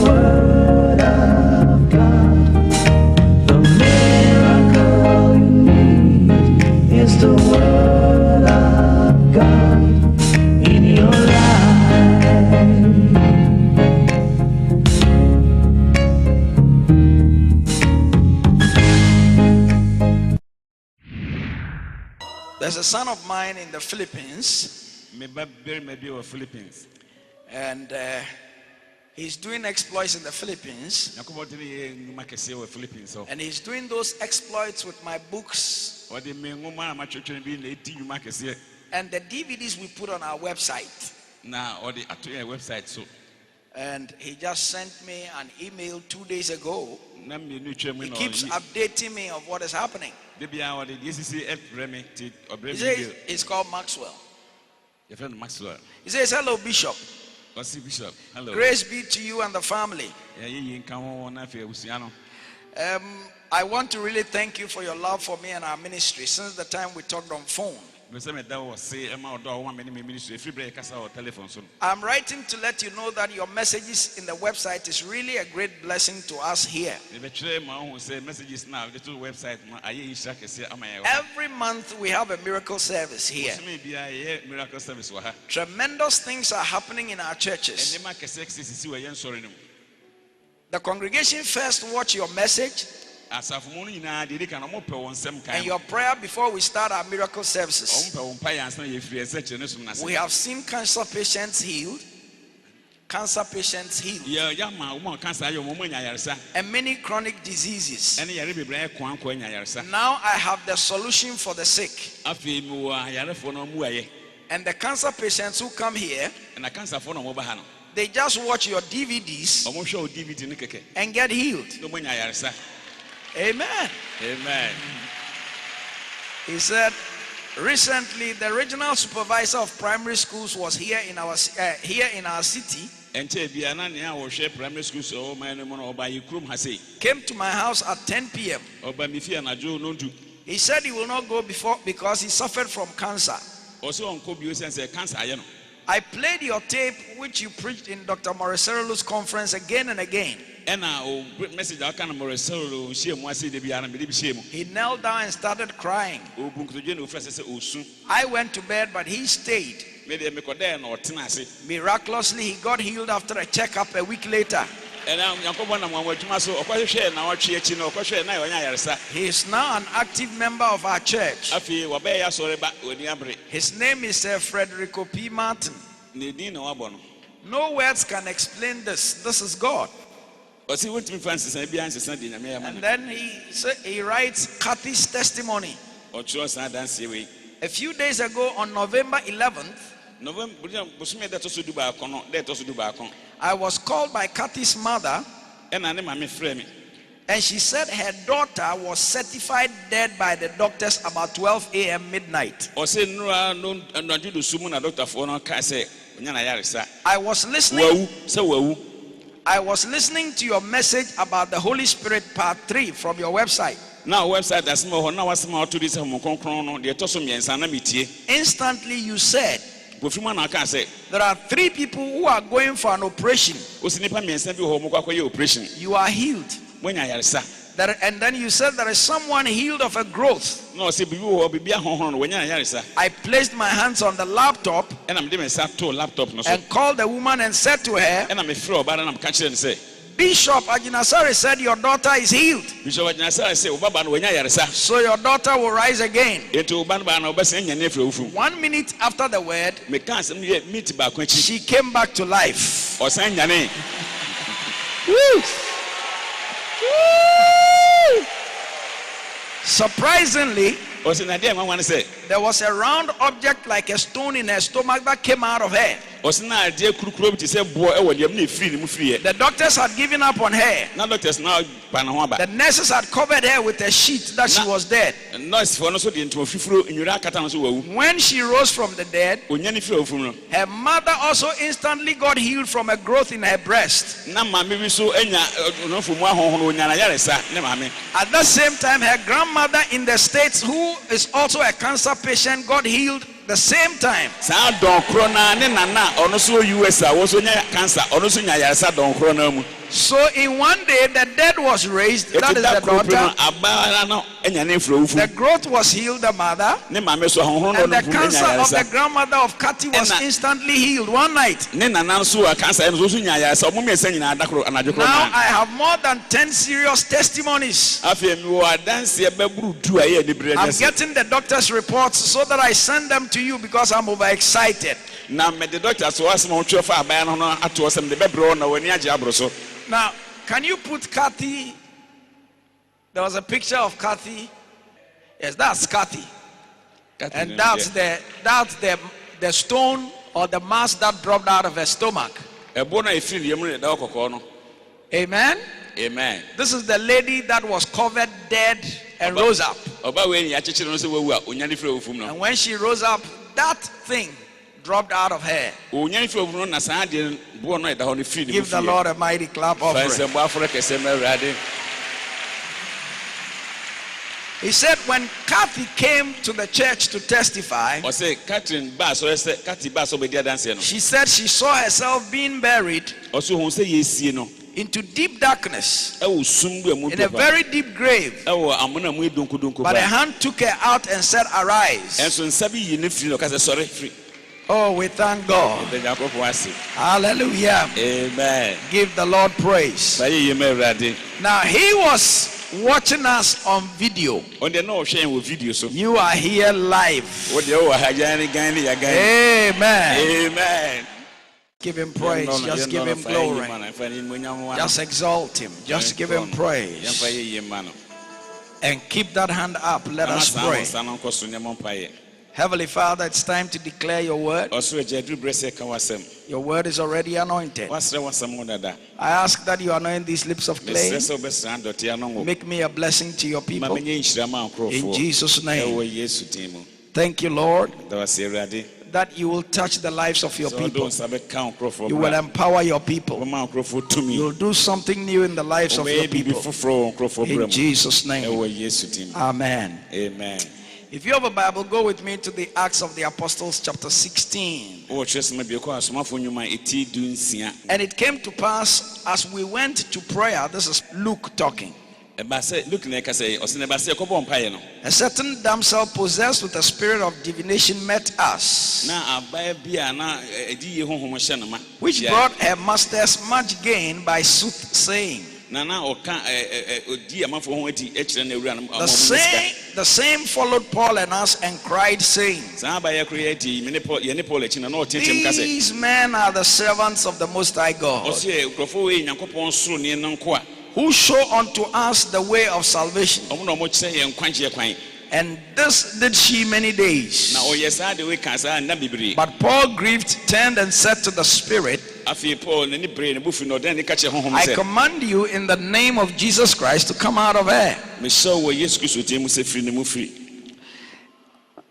word of God. The miracle you need is the word of God in your life. There's a son of mine in the Philippines, and he's doing exploits in the Philippines, and he's doing those exploits with my books and the DVDs we put on our website. And he just sent me an email 2 days ago. He keeps updating me of what is happening. He says it's called Maxwell. He says, hello, Bishop. Hello. Grace be to you and the family. I want to really thank you for your love for me and our ministry since the time we talked on phone. I'm writing to let you know that your messages in the website is really a great blessing to us here. Every month we have a miracle service here. Tremendous things are happening in our churches. The congregation first watch your message and your prayer before we start our miracle services. We have seen cancer patients healed, and many chronic diseases. Now I have the solution for the sick. And the cancer patients who come here, they just watch your DVDs and get healed. Amen. Amen. He said, recently the regional supervisor of primary schools was here in our city. Came to my house at 10 p.m. He said he will not go because he suffered from cancer. I played your tape which you preached in Dr. Morecero's conference again and again. He knelt down and started crying. I went to bed, but he stayed. Miraculously, he got healed after a checkup a week later. He is now an active member of our church. His name is Frederico P. Martin. No words can explain this. This is God. And then he writes Kathy's testimony. A few days ago on November 11th, I was called by Kathy's mother, and she said her daughter was certified dead by the doctors about 12 a.m. midnight. I was listening to your message about the Holy Spirit part 3 from your website. Instantly you said there are 3 people who are going for an operation. You are healed. And then you said there is someone healed of a growth. I placed my hands on the laptop and called the woman and said to her, Bishop Ajinasare said your daughter is healed. So your daughter will rise again. 1 minute after the word, she came back to life. Woo! Surprisingly, there was a round object like a stone in her stomach that came out of her. The doctors had given up on her. The nurses had covered her with a sheet that she was dead. When she rose from the dead, her mother also instantly got healed from a growth in her breast. At the same time, her grandmother in the States, who is also a cancer patient, got healed the same time. So in one day the dead was raised, that is the daughter. The growth was healed, the mother, and the cancer of the grandmother of Kathy was instantly healed one night. Now I have more than 10 serious testimonies. I'm getting the doctor's reports so that I send them to you because I'm overexcited. Now, can you put Kathy? There was a picture of Kathy. Yes, that's Kathy. And that's the stone or the mass that dropped out of her stomach. Amen. Amen. This is the lady that was covered dead and rose up. And when she rose up, that thing dropped out of her. Give the Lord a mighty clap offering. He said when Kathy came to the church to testify, she said she saw herself being buried into deep darkness, in a very deep grave. But a hand took her out and said, "Arise." Oh, we thank God. Hallelujah. Amen. Give the Lord praise. Now he was watching us on video. You are here live. Amen. Amen. Give him praise. Just give him glory. Just exalt him. Just give him praise. And keep that hand up. Let us pray. Heavenly Father, it's time to declare your word. Your word is already anointed. I ask that you anoint these lips of clay. Make me a blessing to your people. In Jesus' name. Thank you, Lord, that you will touch the lives of your people. You will empower your people. You will do something new in the lives of your people. In Jesus' name. Amen. Amen. If you have a Bible, go with me to the Acts of the Apostles chapter 16. And it came to pass as we went to prayer, this is Luke talking. A certain damsel possessed with a spirit of divination met us, which brought her masters much gain by soothsaying. The same followed Paul and us and cried, saying, "These men are the servants of the Most High God, who show unto us the way of salvation. And this did she many days. But Paul grieved, turned and said to the Spirit, I command you in the name of Jesus Christ to come out of her.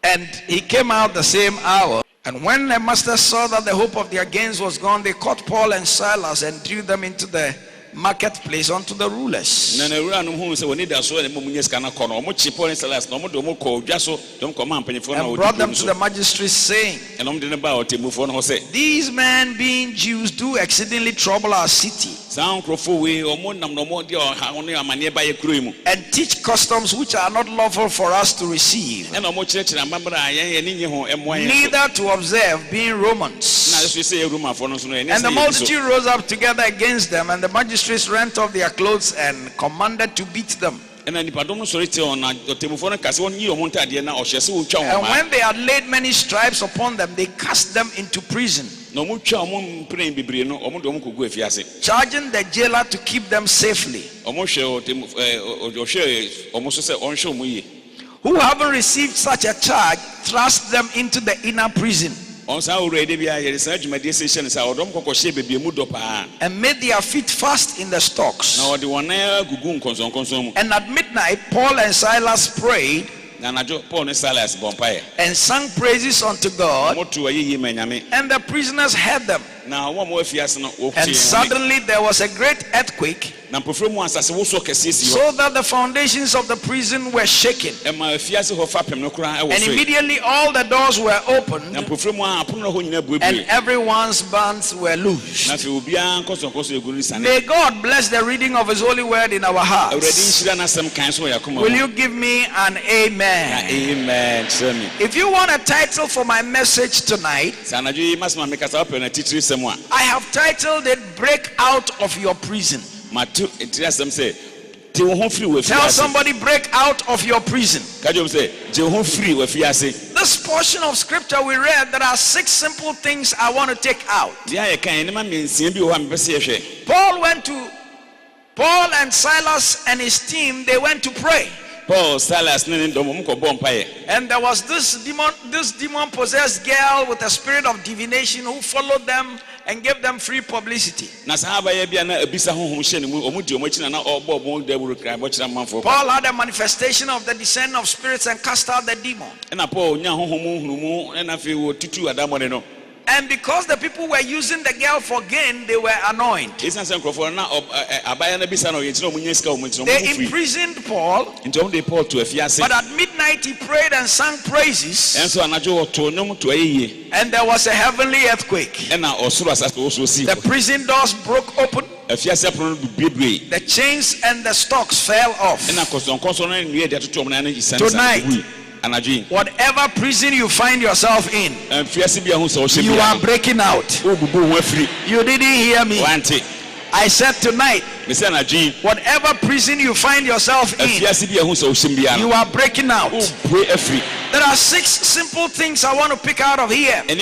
And he came out the same hour. And when the master saw that the hope of their gains was gone, they caught Paul and Silas and drew them into the marketplace unto the rulers. And brought them to the magistrates, saying, These men, being Jews, do exceedingly trouble our city, and teach customs which are not lawful for us to receive, neither to observe, being Romans. And the multitude rose up together against them, and the magistrates rent off their clothes and commanded to beat them. And when they had laid many stripes upon them, they cast them into prison, charging the jailer to keep them safely. Who, having received such a charge, thrust them into the inner prison, and made their feet fast in the stocks. And at midnight Paul and Silas prayed and sang praises unto God, and the prisoners heard them. And suddenly there was a great earthquake, so that the foundations of the prison were shaken. And immediately all the doors were opened, and everyone's bands were loosed. May God bless the reading of His holy word in our hearts. Will you give me an amen? Amen. If you want a title for my message tonight, I have titled it "Break Out of Your Prison." Tell somebody, break out of your prison. This portion of scripture we read, there are 6 simple things I want to take out. Paul and Silas and his team, they went to pray. And there was this demon-possessed girl with a spirit of divination who followed them and gave them free publicity. Paul had a manifestation of the descent of spirits and cast out the demon. And because the people were using the girl for gain, they were annoyed. They imprisoned Paul, but at midnight he prayed and sang praises, and there was a heavenly earthquake. The prison doors broke open, the chains and the stocks fell off. Tonight, whatever prison you find yourself in, you are breaking out. You didn't hear me. I said tonight, whatever prison you find yourself in, you are breaking out. There are 6 simple things I want to pick out of here. The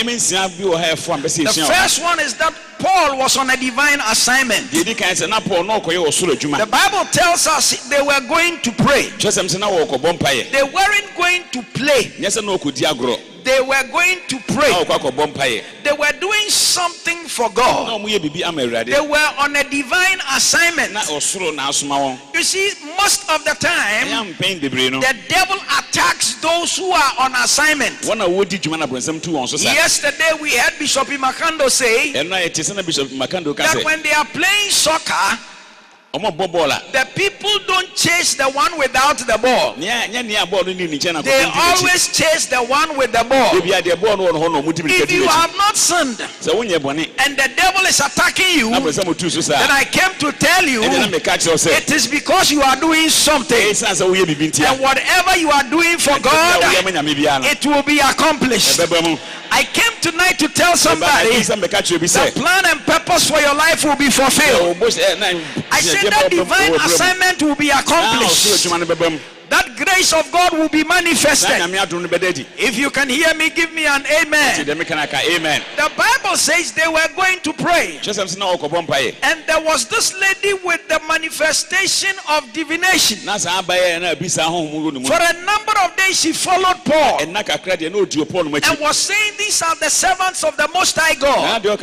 first one is that Paul was on a divine assignment. The Bible tells us they were going to pray. They weren't going to play. They were going to pray. They were doing something for God. They were on a divine assignment. You see, most of the time, the devil attacks those who are on assignment. Yesterday we heard Bishop Imakando say that when they are playing soccer, the people don't chase the one without the ball. They always chase the one with the ball. If you have not sinned and the devil is attacking you, then I came to tell you it is because you are doing something. And whatever you are doing for God, it will be accomplished. I came tonight to tell somebody the plan and purpose for your life will be fulfilled. I said that divine assignment will be accomplished. That grace of God will be manifested. If you can hear me, give me an amen. The Bible says they were going to pray, and there was this lady with the manifestation of divination. For a number of days she followed Paul and was saying, these are the servants of the Most High God. But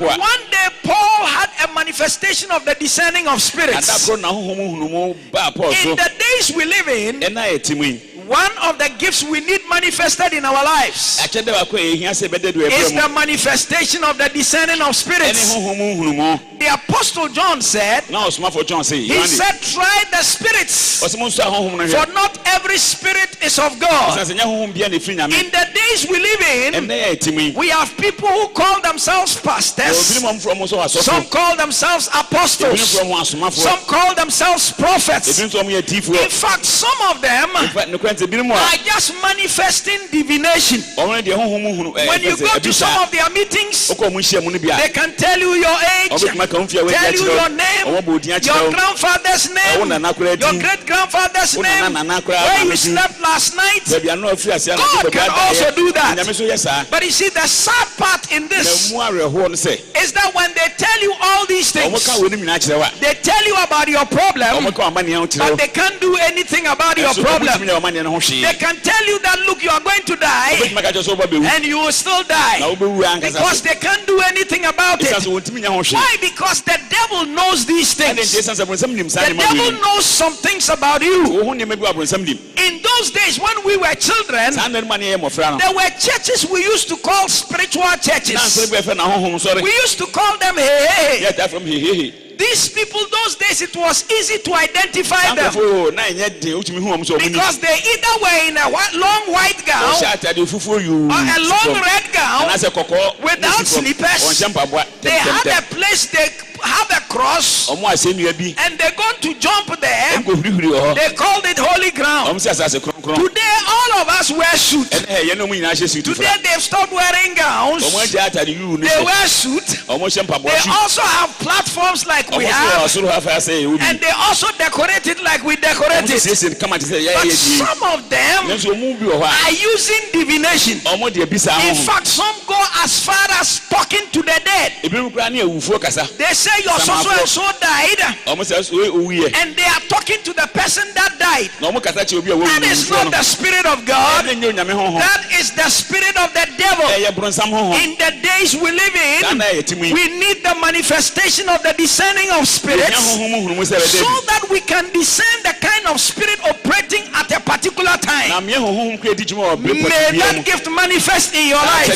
one day Paul had a manifestation of the discerning of spirits. In the days we live in, one of the gifts we need manifested in our lives is the manifestation of the discerning of spirits. The Apostle John said, he said, try the spirits, for not every spirit is of God. In the days we live in, we have people who call themselves pastors, some call themselves apostles, some call themselves prophets. In fact, some of them are just manifesting divination. When you go to some of their meetings, they can tell you your age, tell you your name, your grandfather's name, your great grandfather's name, where you slept last night. God can also do that. But you see, the sad part in this is that when they tell you all these things, they tell you about your problem, but they can't do anything about your problem. They can tell you that, look, you are going to die, and you will still die, because they can't do anything about it. Why? Because the devil knows these things. The devil knows some things about you. In those those days when we were children, there were churches we used to call spiritual churches. We used to call them hey. These people those days, it was easy to identify them because they either were in a long white gown or a long red gown without slippers. They had a place, they have a cross, and they're going to jump there. They called it holy ground. Today all of us wear suits. Today they've stopped wearing gowns. They wear suits. They also have platforms like we have, and they also decorate it like we decorate it. But some of them are using divination. In fact, some go as far as talking to the dead. They say your so and so died, and they are talking to the person that died. That is not the Spirit of God. That is the spirit of the devil. In the days we live in, we need the manifestation of the discerning of spirits so that we can discern the kind of spirit operating at a particular time. May that gift manifest in your life.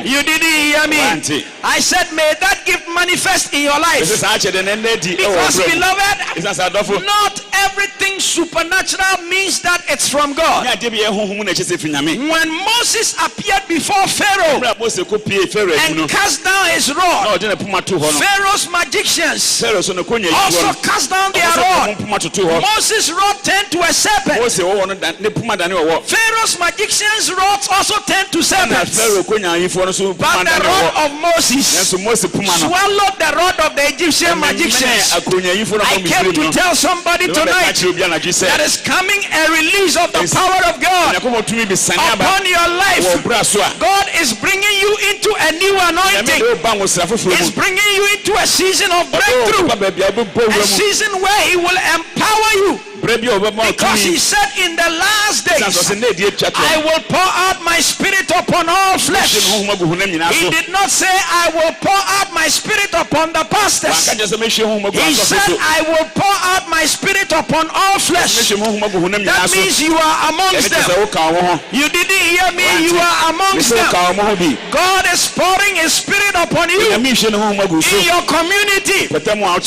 You didn't hear me. I said may that gift manifest in your life. Because beloved, not everything supernatural means that it's from God. When Moses appeared before Pharaoh and cast down his rod, Pharaoh's magicians also cast down their rod. Moses' rod turned to a serpent. Pharaoh's magicians' rods also turned to serpents. But the rod of Moses swallowed the rod of the Egyptian magicians. I came to tell somebody tonight that is coming a release of the power of God upon your life. God is bringing you into a new anointing. He's bringing you into a season of breakthrough, a season where He will empower you. Because He said in the last days, I will pour out my spirit upon all flesh. He did not say I will pour out my spirit upon the pastors. He said I will pour out my spirit upon all flesh. That means you are amongst them. You didn't hear me. You are amongst them. God is pouring His spirit upon you in your community.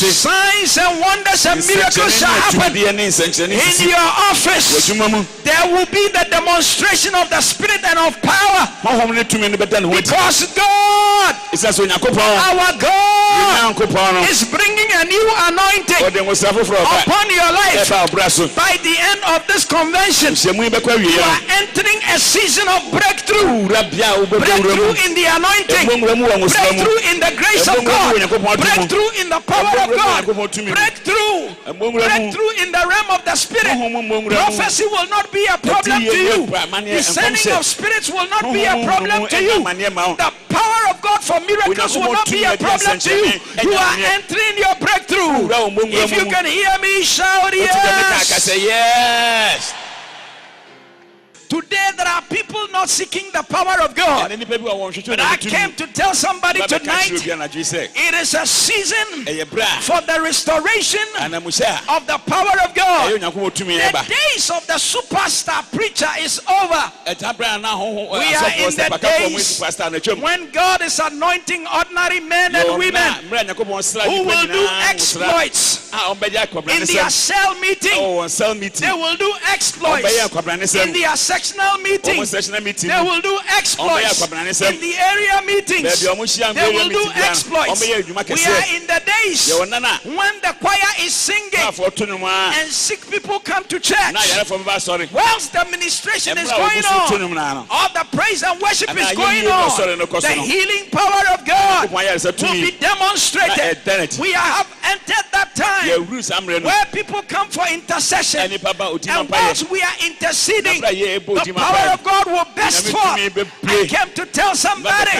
Signs and wonders and miracles shall happen. In your office, there will be the demonstration of the Spirit and of power. Because God, our God, is bringing a new anointing upon your life. By the end of this convention, you are entering a season of breakthrough. Breakthrough in the anointing. Breakthrough in the grace of God. Breakthrough in the power of God. Breakthrough in the realm of the Spirit. Prophecy will not be a problem to you. Discerning of spirits will not be a problem to you. The power of God for miracles will not be a problem to you. You are entering your breakthrough. If you can hear me, shout yes. Yes. Today there are people not seeking the power of God. But I came to tell somebody tonight, it is a season for the restoration of the power of God. The days of the superstar preacher is over. We are in the days when God is anointing ordinary men and women who will do exploits in their cell meeting. They will do exploits in their sectional meetings. They will do exploits in the area meetings. They will do exploits. We are in the days when the choir is singing and sick people come to church. Whilst the administration is going on, all the praise and worship is going on, the healing power of God will be demonstrated. We have entered that time where people come for intercession, and whilst we are interceding, the power of God will burst forth. I came to tell somebody,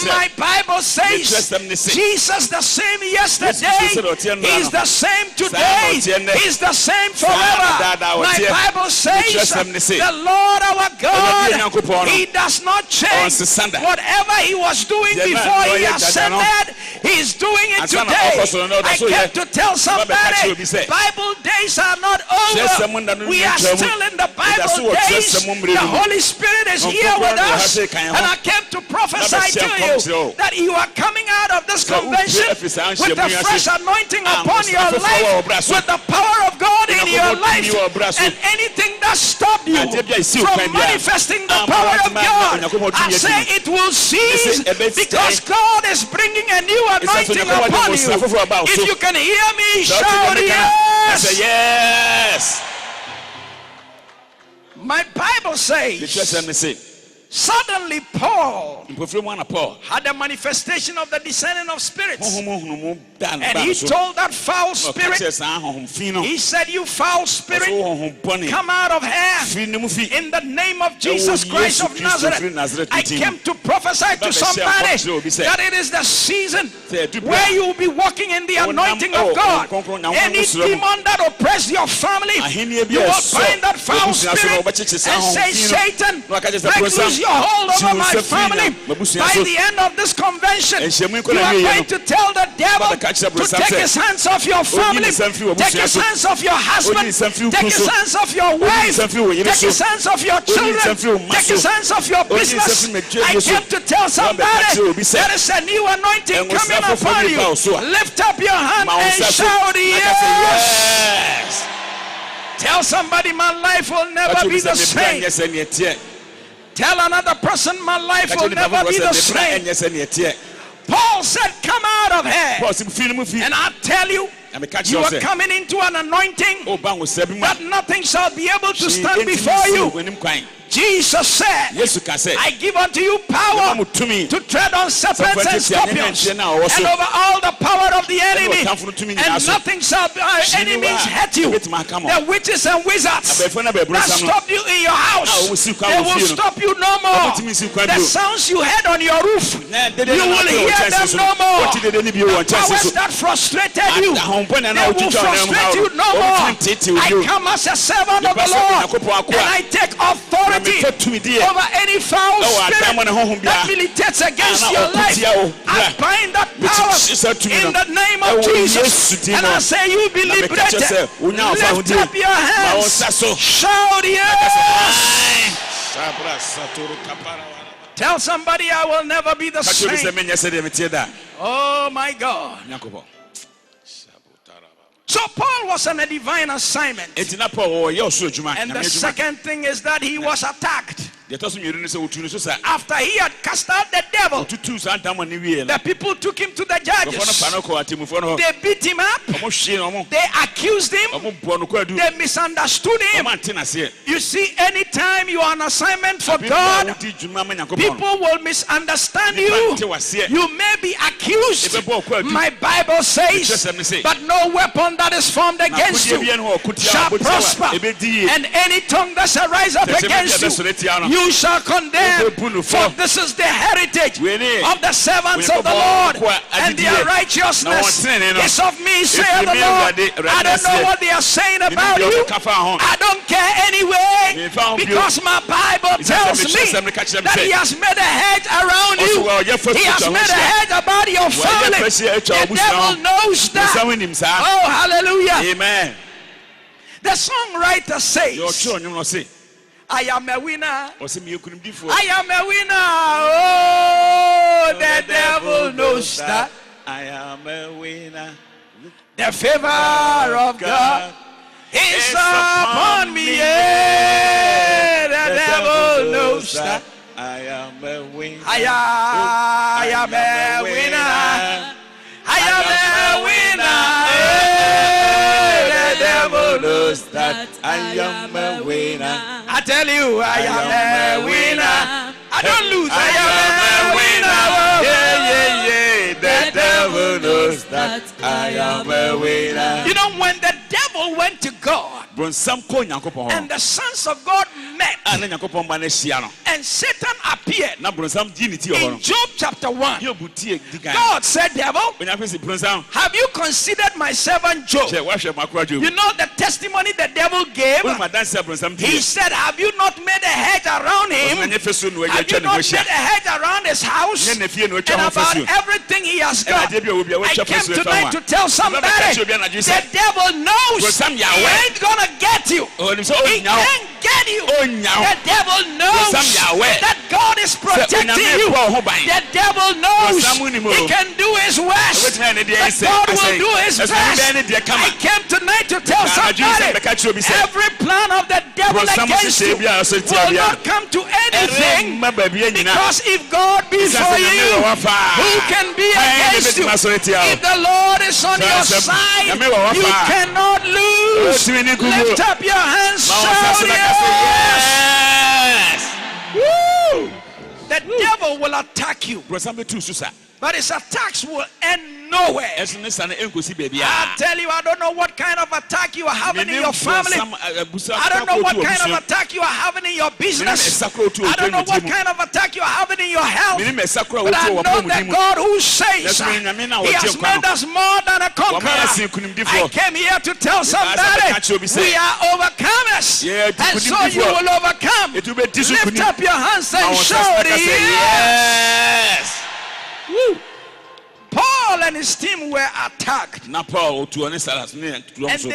my Bible says Jesus the same yesterday, He's the same today, He's the same forever. My Bible says the Lord our God, He does not change. Whatever He was doing before He ascended, He's doing it today. I came to tell somebody, somebody, Bible days are not over. We are still in the Bible days. The Holy Spirit is here with us. And I came to prophesy to you that you are coming out of this convention with the fresh anointing upon your life, with the power of God in your life, and anything that stopped you from manifesting the power of God, I say it will cease, because God is bringing a new anointing upon you. If you can hear me, shout yes. Yes. My Bible says, suddenly Paul had a manifestation of the descending of spirits, and he told that foul spirit, he said, you foul spirit, come out of her in the name of Jesus Christ of Nazareth. I came to prophesy to somebody that it is the season where you will be walking in the anointing of God. Any demon that oppresses your family, you will find that foul spirit and say, Satan, break loose your hold over my family. By the end of this convention, you are going to tell the devil to take his hands off your family, take his hands off your husband, take his hands off your wife, take his hands off your children, take his hands off your business. I came to tell somebody there is a new anointing coming upon you. Lift up your hand and shout yes. Tell somebody, my life will never be the same. Tell another person, my life will never be the same. Paul said, come out of here. And I tell you, you are coming into an anointing that nothing shall be able to stand before you. Jesus said, I give unto you power to tread on serpents and scorpions and over all the power of the enemy, and nothing shall by any means hurt you. The witches and wizards that stopped you in your house, they will stop you no more. The sounds you heard on your roof, you will hear them no more. The powers that frustrated you, they will frustrate you no more. I come as a servant of the Lord, and I take authority over any foul spirit that militates against your life. I bind that power in the name of Jesus, and I say you be liberated. Lift up your hands, shout yes. Tell somebody, I will never be the same. Oh my God. So Paul was on a divine assignment. And the second thing is that he was attacked. After he had cast out the devil, the people took him to the judges. They beat him up. They accused him. They misunderstood him. You see, anytime you are on assignment for God, people will misunderstand you. You may be accused. My Bible says, but no weapon that is formed against you shall prosper. And any tongue that shall rise up against you, you shall condemn. For this is the heritage of the servants of the Lord, and their righteousness is of me, saith the Lord. I don't know what they are saying about you. I don't care anyway, because my Bible tells me that he has made a hedge around you. He has made a hedge about your family. The devil knows that. Oh, hallelujah. Amen. The songwriter says, I am a winner. I am a winner. Oh, the devil knows that. I am a winner. The favor of God is upon me. Yeah, the devil knows that. I am a winner. I am a winner. I am a winner. The devil knows that. I am a winner. I tell you, I am a winner. I don't lose. I am a winner. The devil knows that I am a winner. You know, when the devil went to God and the sons of God met, earth. And Satan appeared. In Job chapter 1, God said, devil, have you considered my servant Job? You know the testimony the devil gave? He said, have you not made a hedge around him? Have you not made a hedge around his house? And about everything he has got. I came tonight to tell somebody, the devil knows he ain't gonna get you. He can't get you. The devil knows that God is protecting you. The devil knows he can do his worst, but God will do his best. I came tonight to tell somebody, every plan of the devil against you will not come to anything, because if God be for you, who can be against you? If the Lord is on your side, you cannot lose. Lift up your hands, shout yes. Woo! The devil will attack you, but his attacks will end nowhere. I tell you, I don't know what kind of attack you are having in your family. I don't know what kind of attack you are having in your business. I don't know what kind of attack you are having in your health. But I know the God who says He has made us more than a conqueror. I came here to tell somebody we are overcomers, and so you will overcome. Lift up your hands and shout yes. Woo. Paul and his team were attacked, and they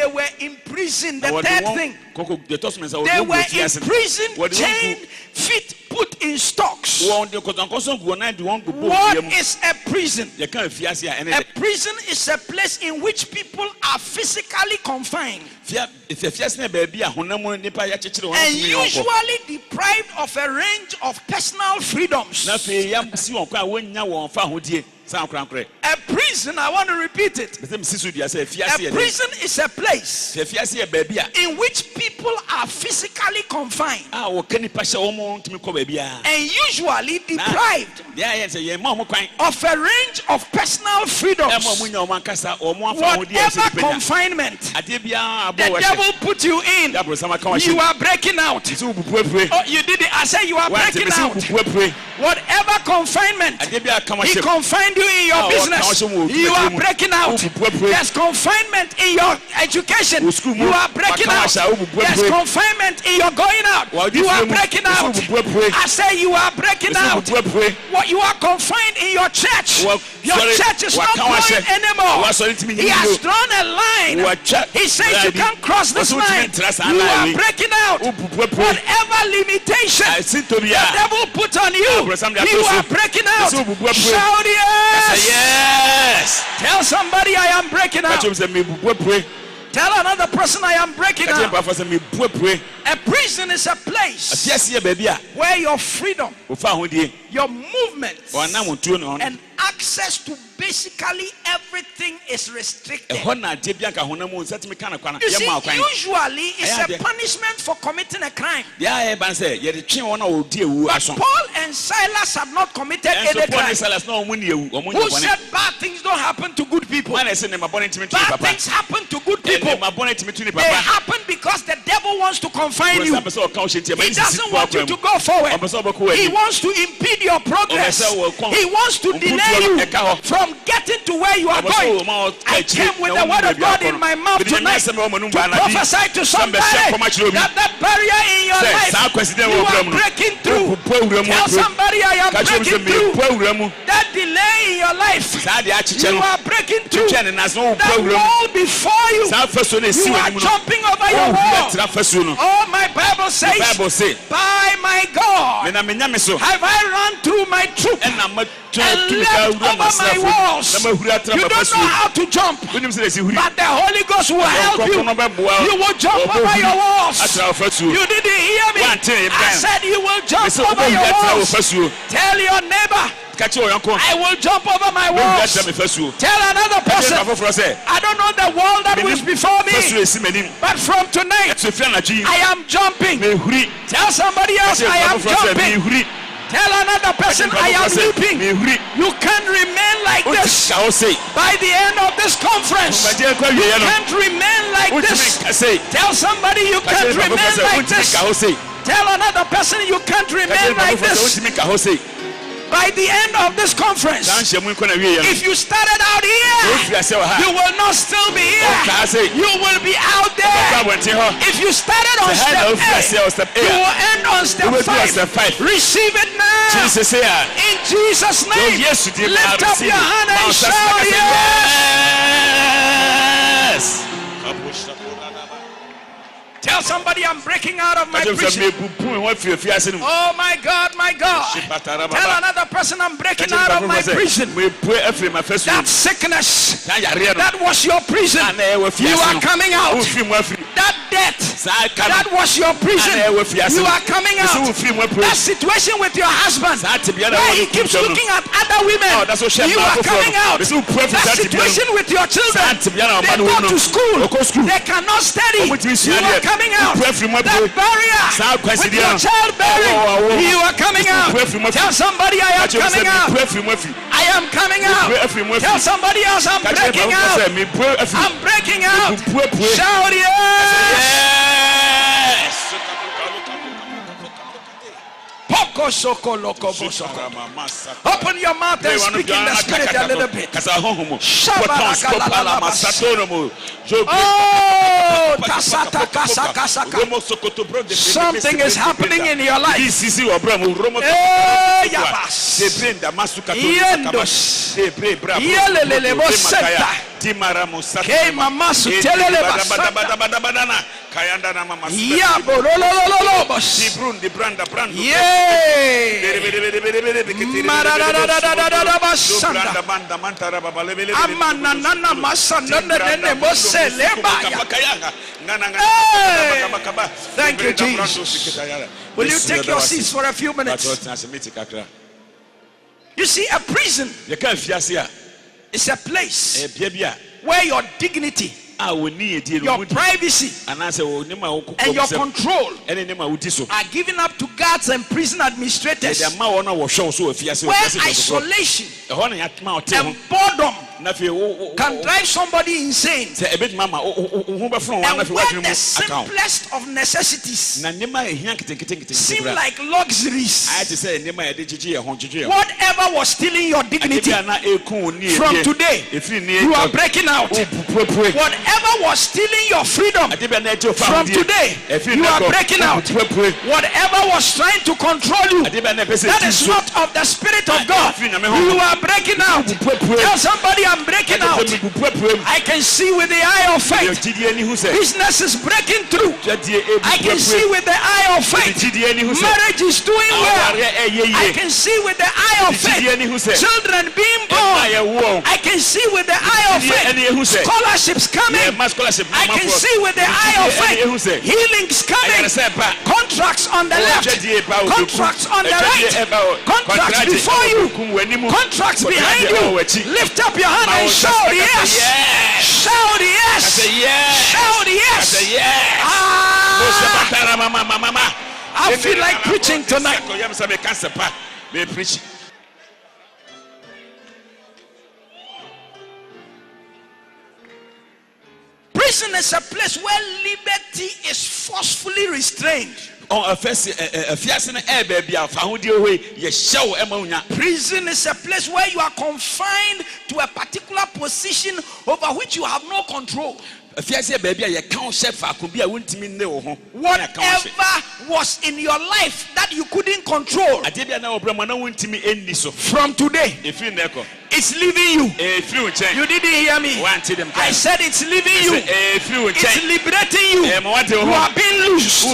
were imprisoned. The third thing, they were imprisoned, chained, feet put in stocks. What is a prison? A prison is a place in which people are physically confined and usually deprived of a range of personal freedoms. A prison, I want to repeat it. A prison is a place in which people are physically confined and usually deprived of a range of personal freedoms. Whatever confinement the devil put you in, you are breaking out. Oh, you did it. I said you are breaking out. Whatever confinement he confined you in your business, you are breaking out. There's confinement in your education, you are breaking out. There's confinement in your going out, you are breaking out. I say you are breaking out. What you are confined in your church, your church is not going anymore. He has drawn a line. He says you can't cross this line. You are breaking out. Whatever limitation the devil put on you, you are breaking out. Shout yes. Yes. Tell somebody I am breaking out. Tell another person I am breaking out. A prison is a place where your freedom, your movement, and access to basically everything is restricted. You see, usually it's a punishment for committing a crime. But Paul and Silas have not committed any crime. Who said bad things don't happen to good people? Bad things happen to good people. They happen because the devil wants to confine you. He doesn't want you to go forward. He wants to impede your progress. He wants to delay you from getting to where you are going. I came with the word of God in my mouth tonight to prophesy to somebody that barrier in your life, you are breaking through. Tell somebody I am breaking through. That delay in your life, you are breaking through. That wall before you, you are jumping over your wall. Oh, my Bible says, by my God have I run through my troop and leapt over my walls. You don't know how to jump, but the Holy Ghost will help you. You will jump over your walls. You didn't hear me. I said you will jump over your walls. Tell your neighbor, I will jump over my walls. Tell another person, I don't know the wall that was before me, but from tonight I am jumping. Tell somebody else I am jumping. Tell another person I am leaping. You can't remain like this by the end of this conference. You can't remain like this. Tell somebody you can't remain like this. Tell another person you can't remain like this. By the end of this conference, if you started out here, you will not still be here. You will be out there. If you started on step 8, you will end on step 5. Receive it now. In Jesus' name. Lift up your hand and shout yes. Tell somebody I'm breaking out of my prison. Oh my God, my God. Tell another person I'm breaking out of my prison. That sickness, that was your prison. You are coming out. That debt, that was your prison. You are coming out. That situation with your husband, where he keeps looking at other women, you are coming out. That situation with your children, they go to school, they cannot study. You are coming out. That barrier with your childbearing, you are coming out. Tell somebody I am coming out. I am coming out. Tell somebody else I'm breaking out. I'm breaking out. Shout yes. Open your mouth and speak in the spirit a little bit. Oh, something is happening in your life. Thank you, Jesus. Will you take your seats for a few minutes? You see, a prison is a place where your dignity, your privacy, and your control are given up to guards and prison administrators, where isolation and boredom can drive somebody insane, and where the simplest of necessities seem like luxuries. Whatever was stealing your dignity, from today you are breaking out. Whatever was stealing your freedom, from today you are breaking out. Whatever was trying to control you, that is not of the Spirit of God, you are breaking out. Tell somebody I'm breaking out. I can see with the eye of faith. Business is breaking through. I can see with the eye of faith. Marriage is doing well. I can see with the eye of faith. Children being born. I can see with the eye of faith. Scholarships coming. I can see with the eye of faith. Healings coming. Contracts on the left. Contracts on the right. Contracts before you. Contracts behind you. Lift up your hand and shout yes. Shout yes. Shout yes. I feel like preaching tonight. Prison is a place where liberty is forcefully restrained. Prison is a place where you are confined to a particular position over which you have no control. Whatever was in your life that you couldn't control, from today it's leaving you. You didn't hear me. I said it's leaving you. It's liberating you. You are being loosed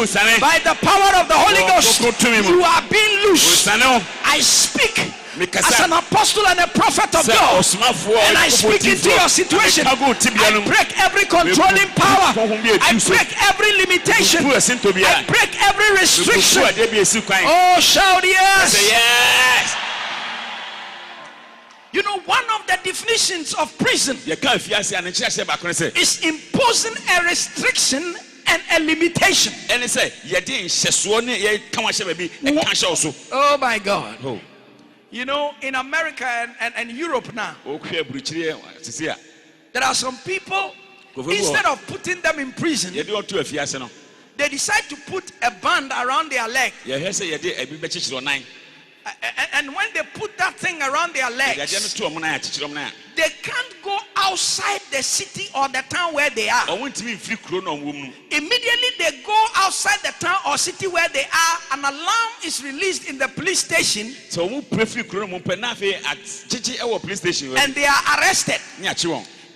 by the power of the Holy Ghost. You are being loosed. I speak as an apostle and a prophet of God, and I speak into your situation. I break every controlling power. I break every limitation. I break every restriction. Oh, shout yes. Yes. You know, one of the definitions of prison is imposing a restriction and a limitation. Oh my God. You know, in America and Europe now, there are some people, instead of putting them in prison, they decide to put a band around their leg. And when they put that thing around their legs, they can't go outside the city or the town where they are. Immediately they go outside the town or city where they are, an alarm is released in the police station, and they are arrested.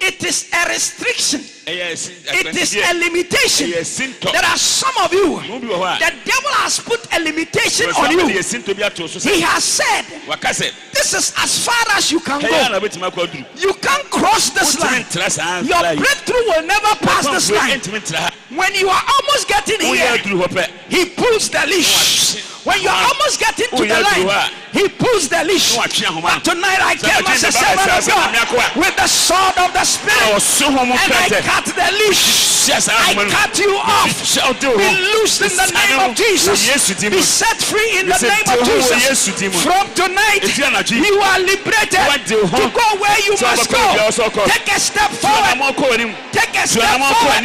It is a restriction. It is a limitation. There are some of you, the devil has put a limitation on you. He has said, this is as far as you can go. You can't cross this line. Your breakthrough will never pass this line. When you are almost getting here, he pulls the leash. When you are almost getting to the line, he pulls the leash. But tonight I came as a servant of God with the sword of the Spirit, and I cut the leash. I cut you off. Be loosed in the name of Jesus. Be set free in the name of Jesus. From tonight, you are liberated to go where you must go. Take a step forward. Take a step forward.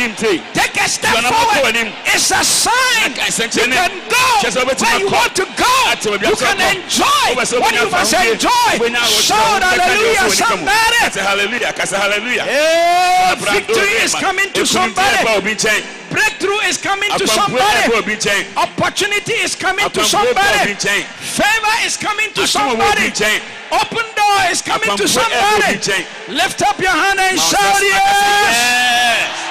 Take a step forward. It's a sign. You can go where you want to go. You can enjoy what you must enjoy. Shout hallelujah, somebody. Hallelujah. Victory is coming to somebody. Breakthrough is coming to somebody. Opportunity is coming to somebody. Favor is coming to somebody. Open door is coming to somebody. Lift up your hand and shout yes.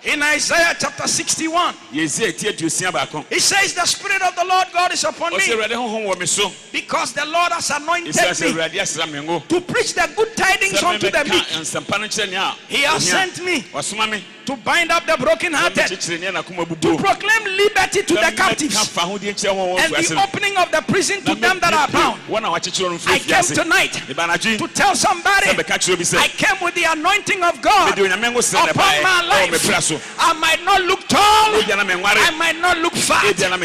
In Isaiah chapter 61, he says, the Spirit of the Lord God is upon me, because the Lord has anointed me to preach the good tidings unto the meek. He has sent me to bind up the brokenhearted, to proclaim liberty to the captives, and the opening of the prison to them that are bound. I came tonight to tell somebody, I came with the anointing of God upon my life. I might not look tall, I might not look fat, I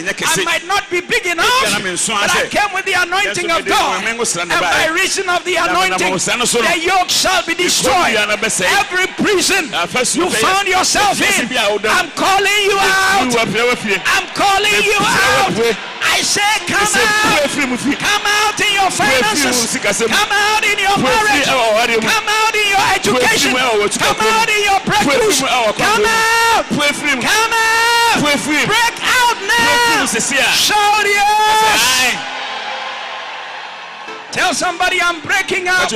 might not be big enough, but I came with the anointing of God, and by reason of the anointing, the yoke shall be destroyed. Every prison you found yourself in, I'm calling you out. I'm calling you out. I say come out. Come out in your finances. Come out in your marriage. Come out in your education. Come out in your breakthroughs. Come out. Come out. Break out now. Shout yes. Tell somebody I'm breaking out.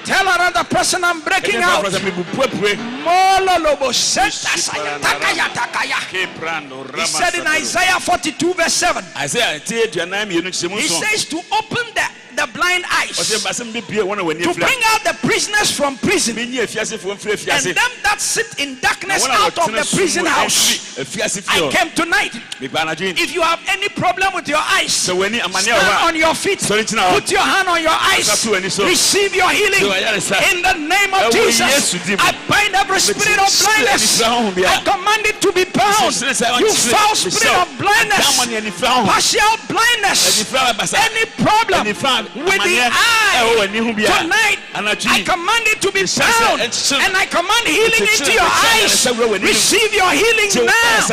Tell another person I'm breaking out. He said in Isaiah 42 verse 7, he says to open the blind eyes, to bring out the prisoners from prison, and them that sit in darkness out of the prison house. I came tonight. If you have any problem with your eyes, stand on your feet, put your hand on your eyes, receive your healing in the name of Jesus. I bind every spirit of blindness. I command it to be bound. You foul spirit of blindness, partial blindness, any problem with the eye tonight, I command it to be bound, and I command healing into your eyes. Receive your healing now.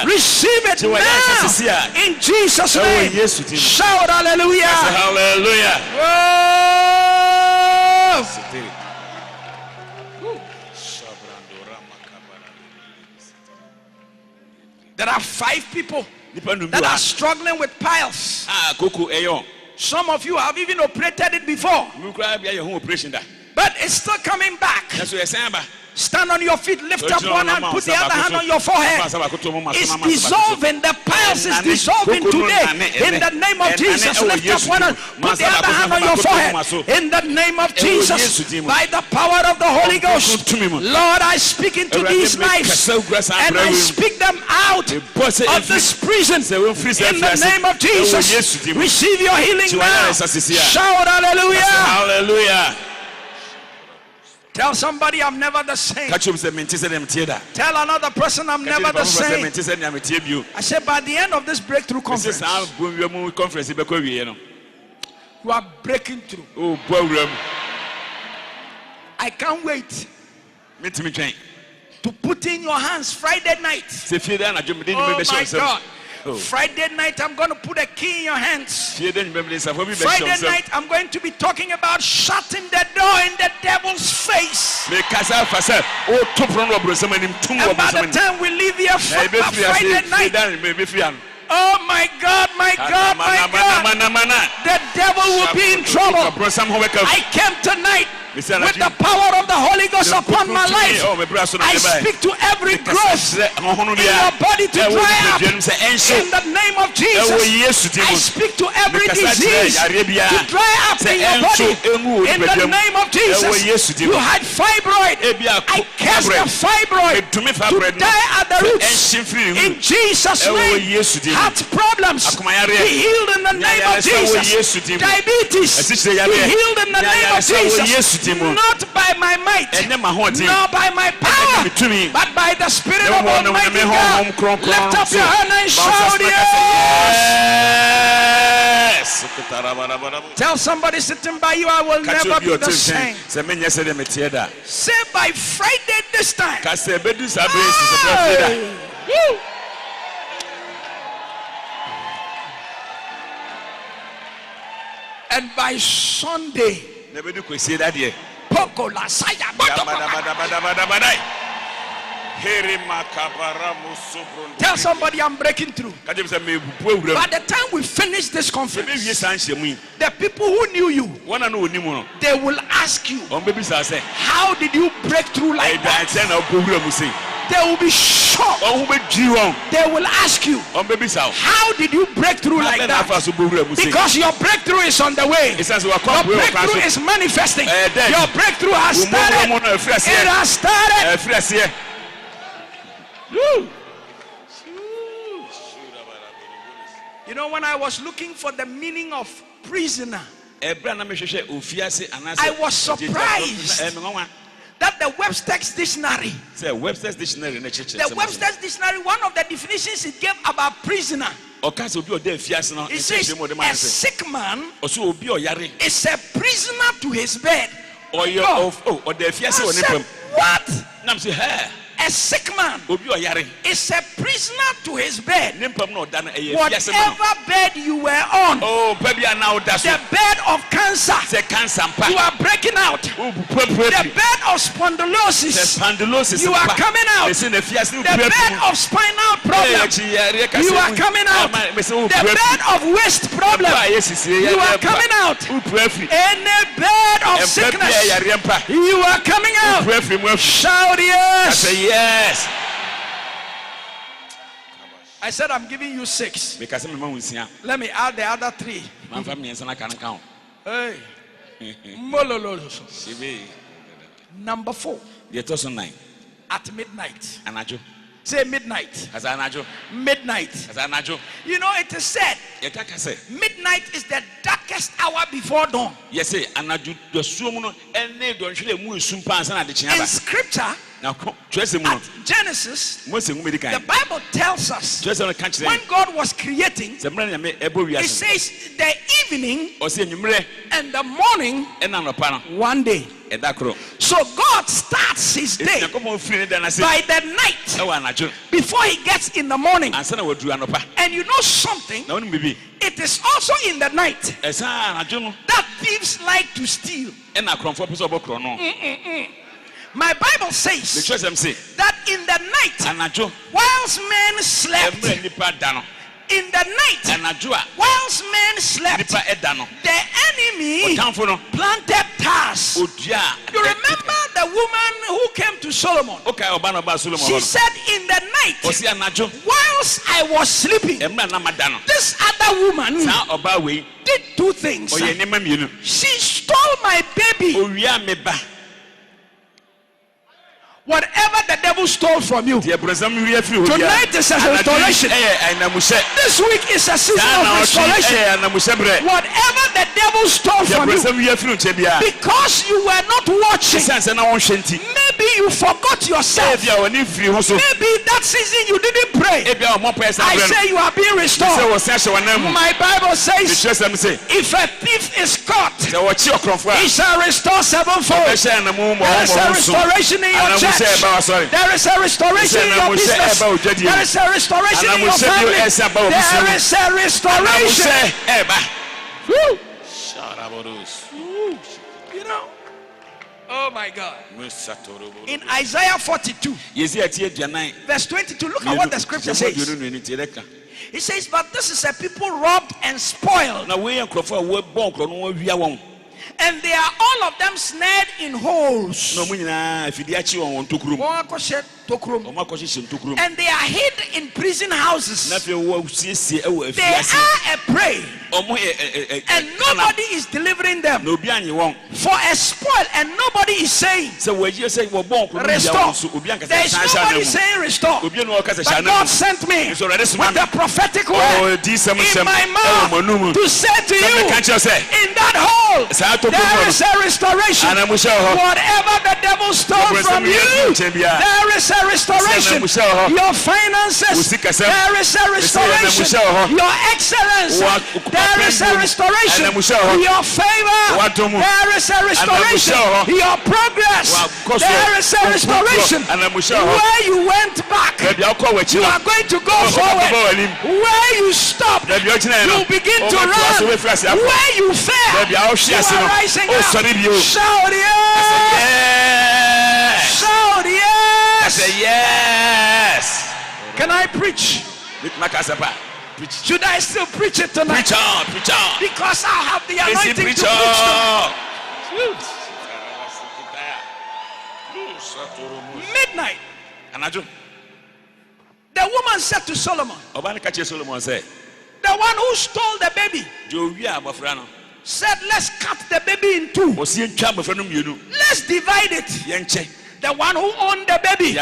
Receive it now in Jesus' name. Shout hallelujah. Hallelujah. There are 5 people that are struggling with piles. Some of you have even operated it before, but it's still coming back. Stand on your feet, lift up one hand, put the other hand on your forehead. It's dissolving. The piles is dissolving today. In the name of Jesus, lift up one hand, put the other hand on your forehead. In the name of Jesus, by the power of the Holy Ghost, Lord, I speak into these lives, and I speak them out of this prison. In the name of Jesus, receive your healing now. Shout hallelujah. Hallelujah. Tell somebody I'm never the same. Tell another person I'm never the same. I said by the end of this breakthrough conference, you are breaking through. I can't wait to put in your hands Friday night. Oh my God. Oh. Friday night, I'm going to put a key in your hands. Friday night, I'm going to be talking about shutting the door in the devil's face. And by the time we leave here Friday night, oh my God, my God, my God, the devil will be in trouble. I came tonight with the power of the Holy Ghost upon my life. I speak to every growth in your body to dry up in the name of Jesus. I speak to every disease to dry up in your body in the name of Jesus. You had fibroid. I cast the fibroid to die at the roots in Jesus' name. Heart problems be healed in the name of Jesus. Diabetes be healed in the name of Jesus. Not by my might, nor by my power, but by the Spirit of Almighty God. Lift up your hand and shout yes. Tell somebody sitting by you, I will never be the same. Say by Friday this time. And by Sunday, tell somebody I'm breaking through. By the time we finish this conference, the people who knew you, they will ask you, how did you break through like that? They will be shocked. They will ask you, how did you break through like that? Because your breakthrough is on the way. Your breakthrough is manifesting. Your breakthrough has started. It has started. You know, when I was looking for the meaning of prisoner, I was surprised that the Webster's dictionary, one of the definitions it gave about prisoner, it says a sick man is a prisoner to his bed. What? A sick man is a prisoner to his bed. Whatever bed you were on, the bed of cancer, you are breaking out. The bed of spondylosis, you are coming out. The bed of spinal problem, you are coming out. The bed of waist problem, you are coming out. Any bed of sickness, you are coming out. Shout yes. Yes. I said I'm giving you 6. Let me add the other 3. Hey. Number 4. At midnight. Say midnight. Midnight. You know, it is said midnight is the darkest hour before dawn. In scripture, at Genesis, the Bible tells us when God was creating, it says the evening and the morning one day. So God starts his day by the night before he gets in the morning. And you know something? It is also in the night that thieves like to steal. My Bible says that in the night, whilst men slept, in the night, whilst men slept, the enemy planted tares. You remember the woman who came to Solomon? She said, in the night, whilst I was sleeping, this other woman did 2 things. She stole my baby. Whatever the devil stole from you, tonight is a restoration. This week is a season of restoration. Whatever the devil stole from you, because you were not watching, maybe Maybe you forgot yourself. Maybe that season you didn't pray. I say you are being restored. My Bible says, if a thief is caught, he shall restore sevenfold. There is a restoration in your church. There is a restoration in your business. There is a restoration in your family. There is a restoration. You know. Oh my God. In Isaiah 42, verse 22, look at what the scripture says. It says, but this is a people robbed and spoiled, and they are all of them snared in holes, and they are hid in prison houses. They are a prey, and nobody is delivering them. For a spoil, and nobody is saying restore. There is nobody saying restore. But God sent me with the prophetic word in my mouth to say to you, in that hole there is a restoration. Whatever the devil stole from you, there is a restoration. Your finances, there is a restoration. Your excellence, there is a restoration. Your favor, there is a restoration. Your progress, there is a restoration. Where you went back, you are going to go forward. Where you stopped, you begin to run. Where you failed, you are rising up. Shout yes! Shout yes! Yes! Can I preach? Should I still preach it tonight? Preach on. Because I have the anointing to preach tonight. Midnight. The woman said to Solomon, the one who stole the baby, said, let's cut the baby in two. Let's divide it. The one who owned the baby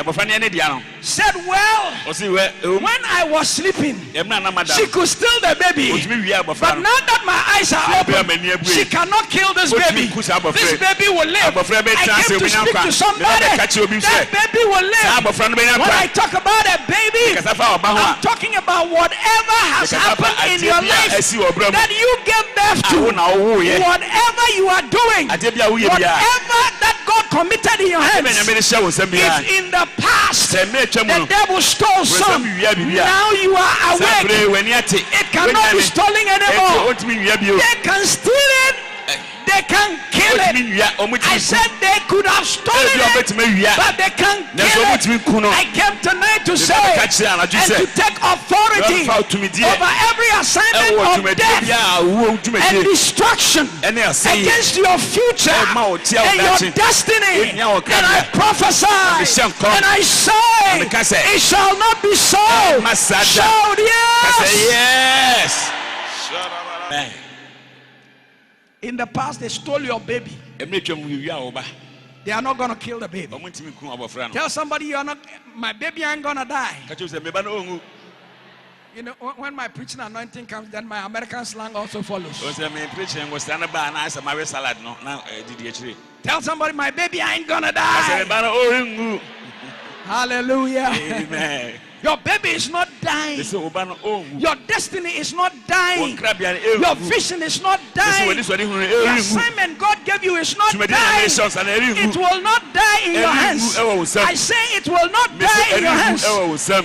said, well, when I was sleeping, she could steal the baby. But now that my eyes are open, she cannot kill this baby. This baby will live. I came to speak to somebody. That baby will live. When I talk about a baby, I'm talking about whatever has happened in your life that you gave birth to. Whatever you are doing, whatever that God committed in your hands. If in the past the devil stole some, now you are awake. It cannot be stolen anymore. They can steal it. They can kill it. I said they could have stolen it, but they can't kill it. I came tonight to say and to take authority over every assignment of death and destruction against your future and your destiny. And I prophesy and I say it shall not be so. Shout yes. Yes. In the past, they stole your baby. They are not going to kill the baby. Tell somebody you are not. My baby ain't going to die. You know, when my preaching anointing comes, then my American slang also follows. Tell somebody my baby ain't going to die. Hallelujah. Amen. Your baby is not dying. Your destiny is not dying. Your vision is not dying. The assignment God gave you is not dying. It will not die in your hands. I say it will not die in your hands.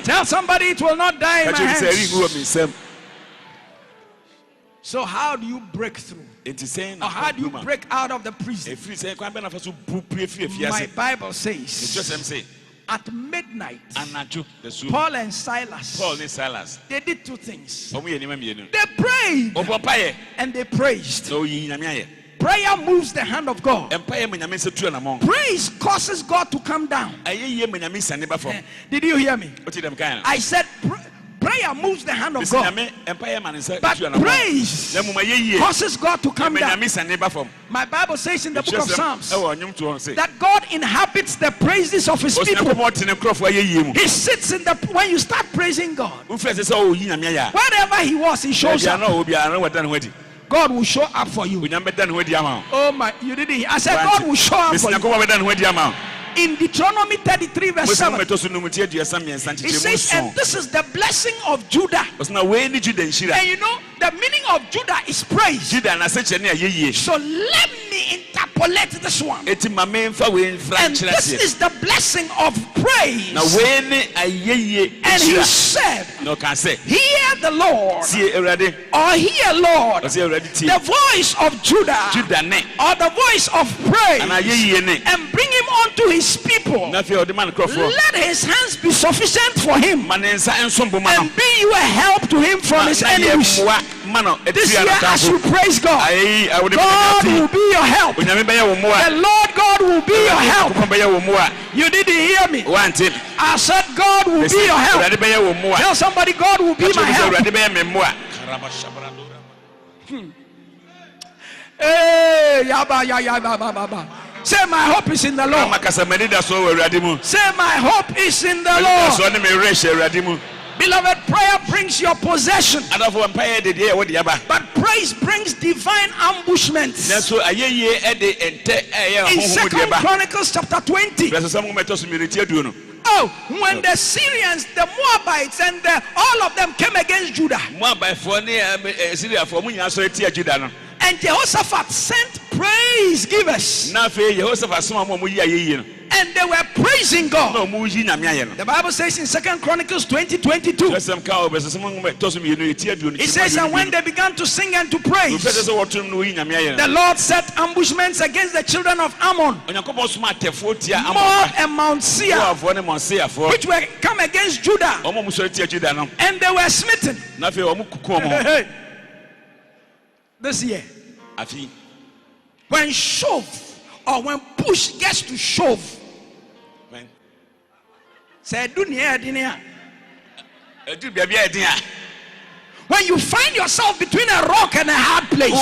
Tell somebody it will not die in my hands. So how do you break through? Or how do you break out of the prison? My Bible says, at midnight, Paul and Silas, they did two things. They prayed and they praised. Prayer moves the hand of God. Praise causes God to come down. Did you hear me? I said prayer moves the hand of God, but praise causes God to come down. My Bible says in the book of Psalms that God inhabits the praises of his people. He sits in the, when you start praising God, wherever he was, he shows up. God will show up for you. Oh my, you didn't hear. I said God will show up for you. In Deuteronomy 33 verse 7, it says, and this is the blessing of Judah. And you know, the meaning of Judah is praise. So let me interpolate this one. And this is the blessing of praise. And he said, hear the Lord, or hear Lord, the voice of Judah, or the voice of praise, and bring him unto his people. Let his hands be sufficient for him, and be you a help to him from his enemies. This year as you praise God, God will be your help. The Lord God will be your help. You didn't hear me. I said God will be your help. Tell somebody, God will be my help. Hey, say my hope is in the Lord. Say my hope is in the Lord. Beloved, prayer brings your possession, but praise brings divine ambushments. In 2 Chronicles chapter 20. Oh, when the Syrians, the Moabites, and all of them came against Judah, and Jehoshaphat sent praise givers, and they were praising God. The Bible says in 2 Chronicles 20:22, it says, and when they began to sing and to praise, the Lord set ambushments against the children of Ammon, Moab and Mount Seir, which were come against Judah, and they were smitten. This year, when shove, or when push gets to shove, when you find yourself between a rock and a hard place,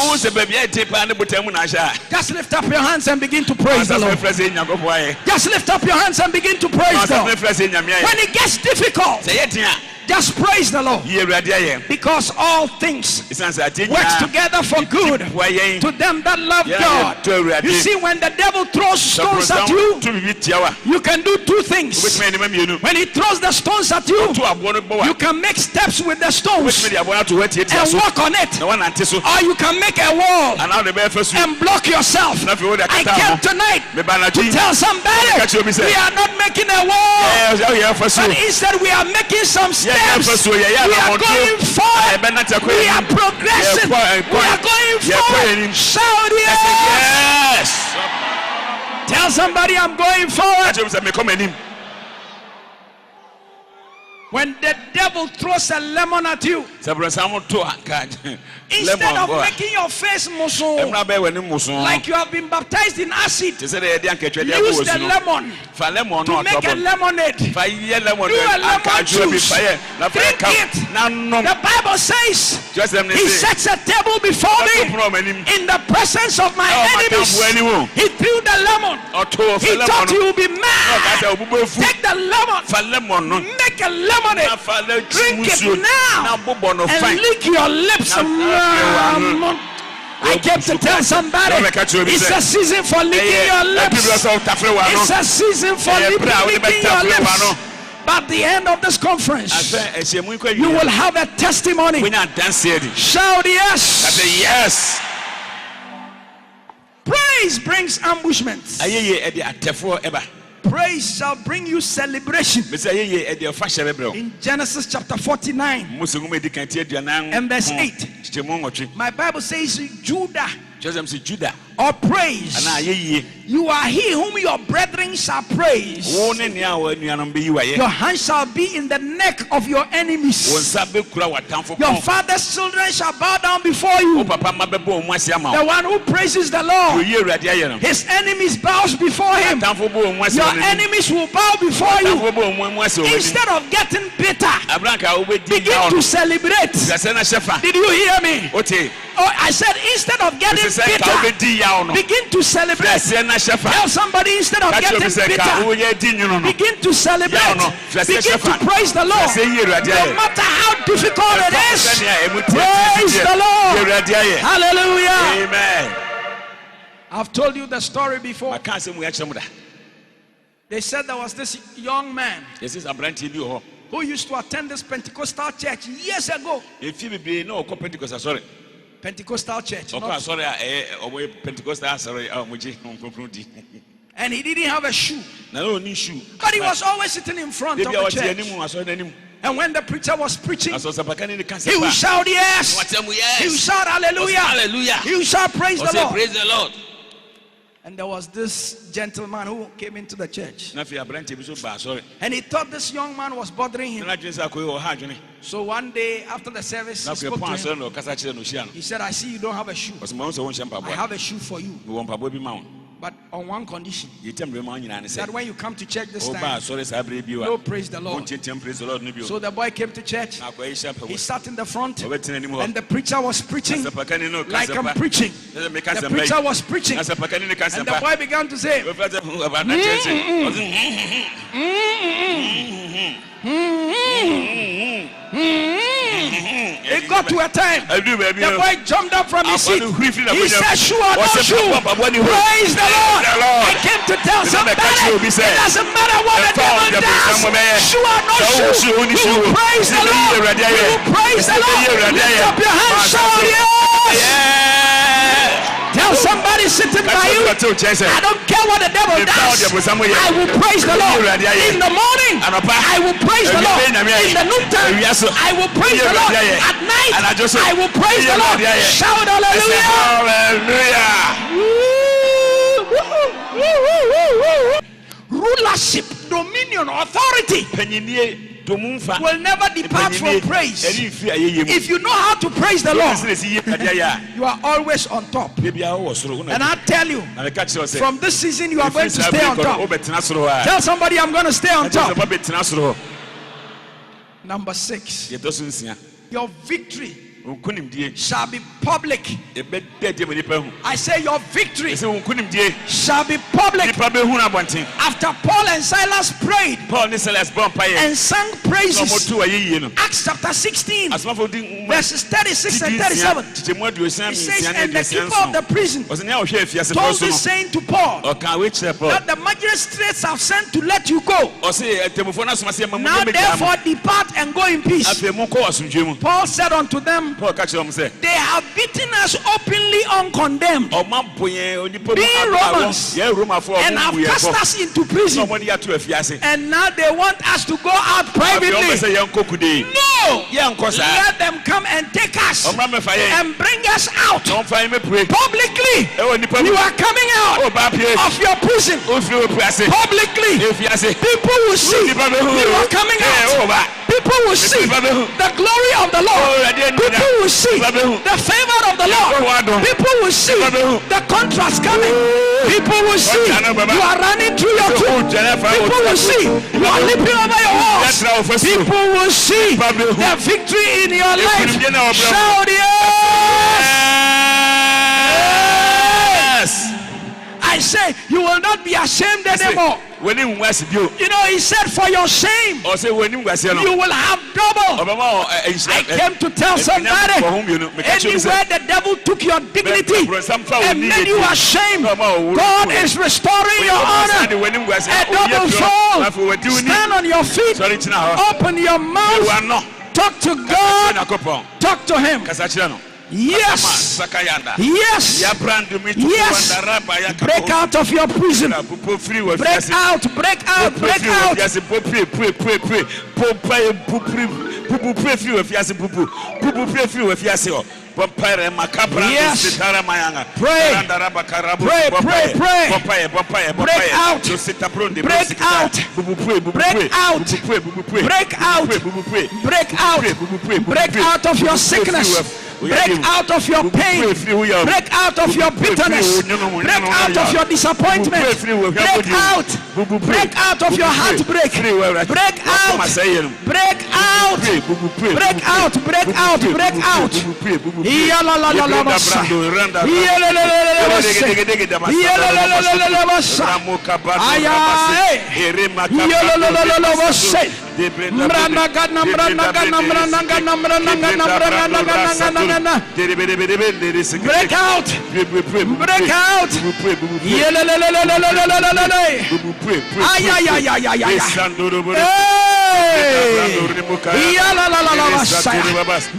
just lift up your hands and begin to praise the Lord. Just lift up your hands and begin to praise God. When it gets difficult, just praise the Lord, because all things work together for good to them that love God. You see, when the devil throws stones at you, you can do two things. When he throws the stones at you, you can make steps with the stones and walk on it, or you can make a wall and block yourself. I came tonight to tell somebody, we are not making a wall, but instead we are making some steps. We are going forward. We are progressing. We are going forward. Shout yes. Tell somebody, I'm going forward. When the devil throws a lemon at you, instead of making your face muscle like you have been baptized in acid, use the lemon to make a lemonade. Do a lemon juice. Drink it. The Bible says he sets a table before me in the presence of my enemies. He threw the lemon. He thought you would be mad. Take the lemon, make a lemonade, drink it now, and lick your lips. I came to tell somebody, it's a season for licking your lips. It's a season for licking your lips. But at the end of this conference, you will have a testimony. Shout yes. Praise brings ambushments. Praise shall bring you celebration. In Genesis chapter 49 and verse 8, my Bible says Judah or praise. You are he whom your brethren shall praise. Your hand shall be in the neck of your enemies. Your father's children shall bow down before you. The one who praises the Lord, his enemies bows before him. Your enemies will bow before you. Instead of getting bitter, begin to celebrate. Did you hear me? Oh, I said instead of getting bitter, begin to celebrate. Tell somebody, instead of getting bitter, begin to celebrate. Begin to praise the Lord. No matter how difficult it is, praise the Lord. Hallelujah. Amen. I've told you the story before. They said there was this young man This is a brand new. who used to attend this Pentecostal church years ago. If you be no Pentecost, sorry. Pentecostal church. Okay, not- sorry, Pentecostal, sorry, And he didn't have a shoe. no new shoe. But he was always sitting in front of Maybe I the was church. any And when the preacher was preaching, I saw some in the he cancer. would shout yes. He would shout hallelujah. Hallelujah. He would shout praise the Lord. Praise the Lord. And there was this gentleman who came into the church. Now, if you are brand new, sorry. And he thought this young man was bothering him. So one day after the service, he spoke to him. He said, I see you don't have a shoe. I have a shoe for you. But on one condition, that when you come to church this time, no praise the Lord. So the boy came to church. He sat in the front, and the preacher was preaching like I'm preaching. The preacher was preaching, and the boy began to say, it got to a time, the boy jumped up from his seat. He said, "Sure, no shoe. Praise the Lord." I came to tell somebody, it doesn't matter what the devil does. Sure, no shoe. We will praise the Lord. We will praise the Lord. Lift up your hands, shout yes. Tell somebody sitting by you, I don't care what the devil does. I will praise the Lord. In the morning, I will praise the Lord. In the noontime, I will praise the Lord. At night, I will praise the Lord. Shout hallelujah. Rulership, dominion, authority will never depart from praise. If you know how to praise the Lord, you are always on top. And I tell you, from this season you are going to stay on top. Tell somebody, I'm going to stay on top. Number 6, your victory shall be public. I say your victory shall be public. After Paul and Silas prayed and sang praises, Acts chapter 16 verses 36 and 37, it says, and the keeper of the prison told this saying to Paul, that the magistrates have sent to let you go. Now therefore depart and go in peace. Paul said unto them, they have beaten us openly uncondemned, being Romans, and have cast us into prison, and now they want us to go out privately. No, let them come and take us and bring us out publicly. You are coming out of your prison publicly. People will see you are coming out. People will see the glory of the Lord. People will see the favor of the Lord. People will see the contrast coming. People will see you are running through your troop. People will see you are leaping over your horse. People will see the victory in your life. Shout yes! I say you will not be ashamed anymore. You know, he said, for your shame, you will have double. I came to tell somebody, anywhere the devil took your dignity and made you ashamed, God is restoring your honor. A double fold. Stand on your feet. Open your mouth. Talk to God. Talk to him. Yes. Yes. Yes. Break out of your prison. Break out. Break out. Break out. Yes. Pray. Pray. Pray. Pray. Break out. Break out. Break out. Break out. Break out. Break out of your sickness. Break out of your pain. Break out of your bitterness. Break out of your disappointment. Break out. Break out of your heartbreak. Break out. Break out. Break out. Break out. Break out. Break out. Break out.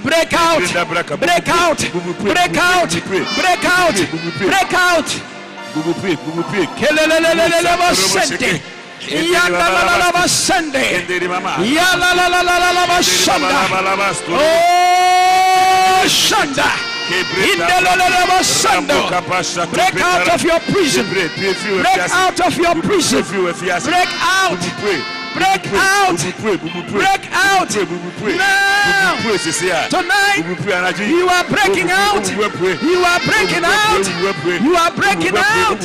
Break out. Break out. Break out. Break out. Break out. Oh, Shanda. Break out of your prison. Break out of your prison. Break out. Break out. Break out. Now. Tonight. You are breaking out. You are breaking out. You are breaking out.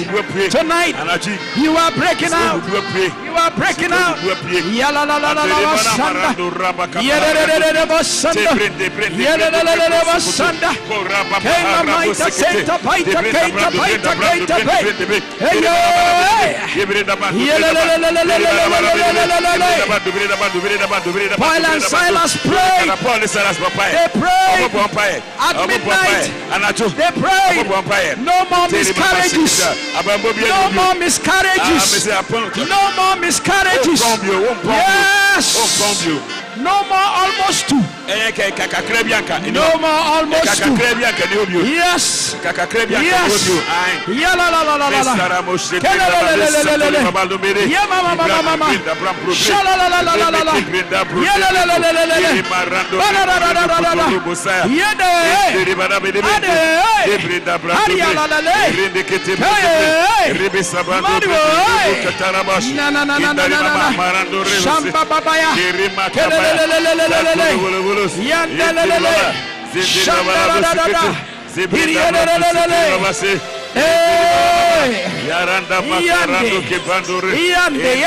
Tonight. You are breaking out. You are breaking out. Yala la la la la sanda. Yere re re basanda. Yere re re basanda. Kema maita senta paita keita paita keita paita. Hey yo. Paul and Silas prayed. They prayed at midnight. They prayed. No more miscarriages. No more miscarriages. No more miscarriages. Yes. No more almost two. No more almost two. Yes. Yes. Ya la la la la la. Ya mama mama mama. Shala la la la la la. Ya la la la la la la. Ba la la la la la la. Ya de. Ade. Haria la la la. Na na na na na na na. Shamba babaya. Yandelelele, shandarada, hiriyelelelele, Yaranda Makarando Kepandore, yande.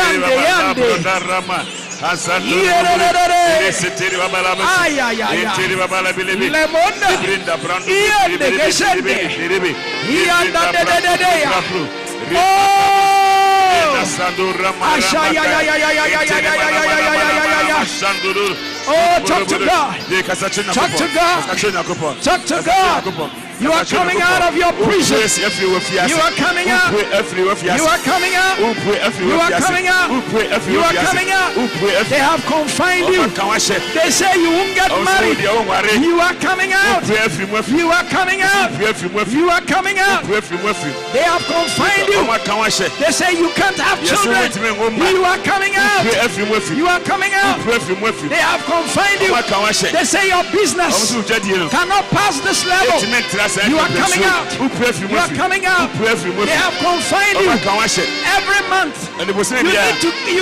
Oh, talk to God. Talk to God. Talk to God. You are coming out of your prison. You are coming out. You are coming out. You are coming out. You are coming out. They have confined you. They say you won't get married. You are coming out. You are coming out. You are coming out. They have confined you. They say you can't have children. You are coming out. You are coming out. They have confined you. They say your business cannot pass this level. You are coming out. You are coming out. They have confined you. Every month you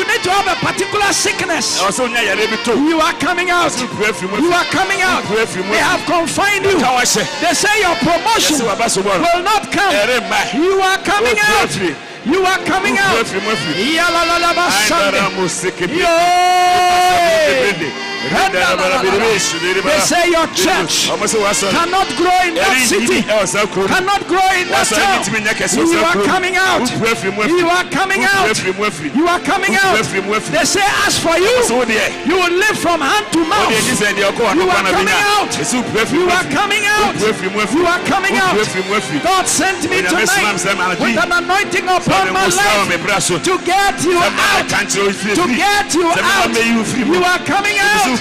need to have a particular sickness. You are coming out. You are coming out. They have confined you. They say your promotion will not come. You are coming out. You are coming out. They say your church cannot grow in that city, cannot grow in that town. You are coming out. You are coming out. You are coming out. They say as for you, you will live from hand to mouth. You are coming out. You are coming out. You are coming out. God sent me tonight with an anointing upon my life to get you out. To get you out. You are coming out.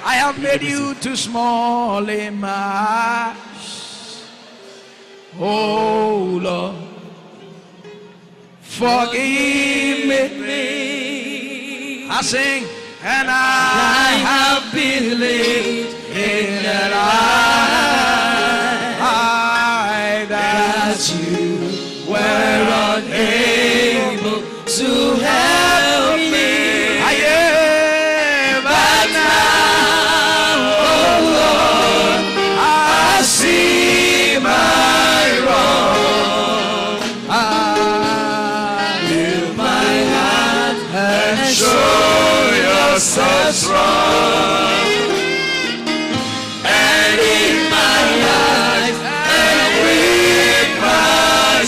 I have made you too small in my eyes. Oh Lord, forgive me. I sing, and I have believed in that that you were unable to help me. But now, oh Lord, I see my wrong. I lift my hand and show yourself strong. And in my life and with my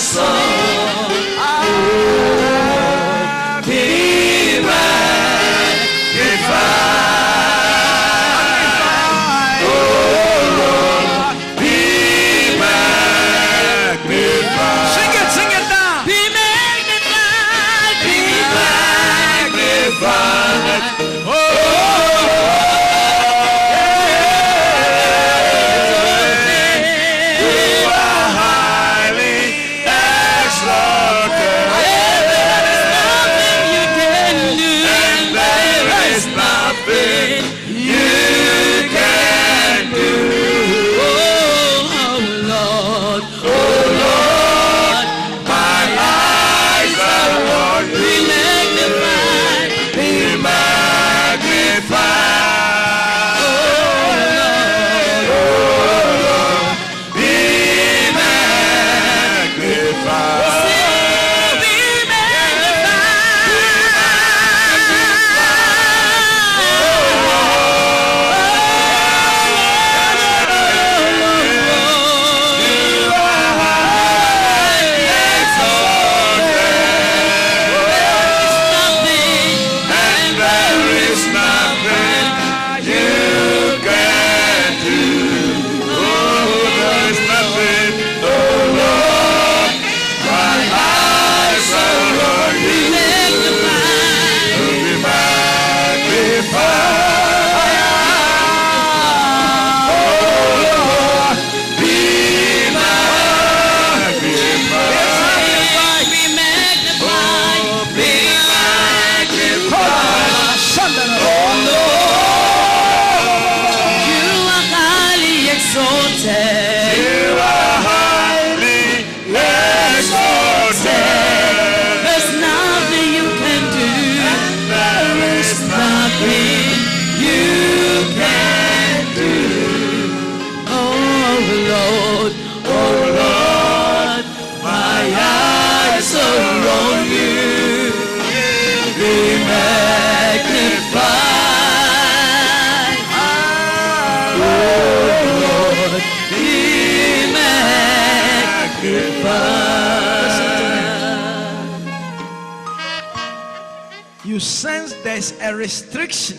You sense there's a restriction,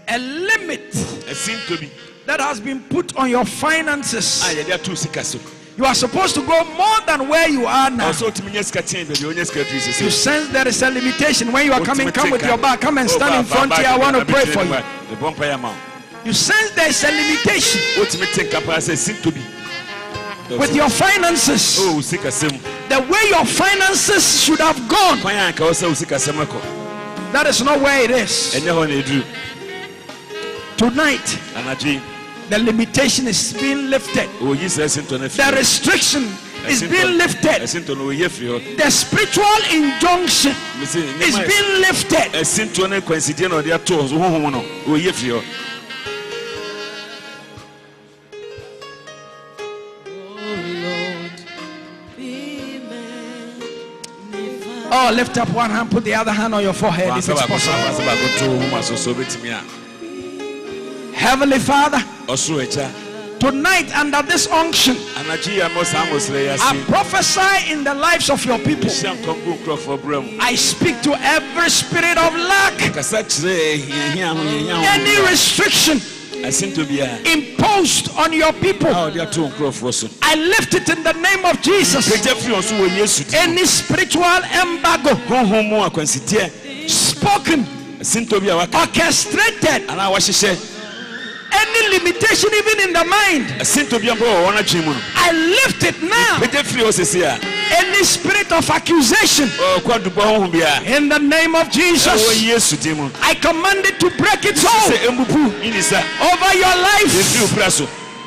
a limit that has been put on your finances. You are supposed to go more than where you are now. You sense there is a limitation. When you are coming, come with your bag. Come and stand in front here. I want to pray for you. You sense there is a limitation with your finances. The way your finances should have gone, that is not where it is. Tonight, the limitation is being lifted. The restriction is being lifted. The spiritual injunction is being lifted. Oh, lift up one hand, put the other hand on your forehead if it's possible. Heavenly Father, tonight under this unction, I prophesy in the lives of your people. I speak to every spirit of lack, any restriction imposed on your people. I lift it in the name of Jesus. Any spiritual embargo spoken, orchestrated, any limitation even in the mind, I lift it now. Any spirit of accusation, in the name of Jesus, I command it to break its hold over your life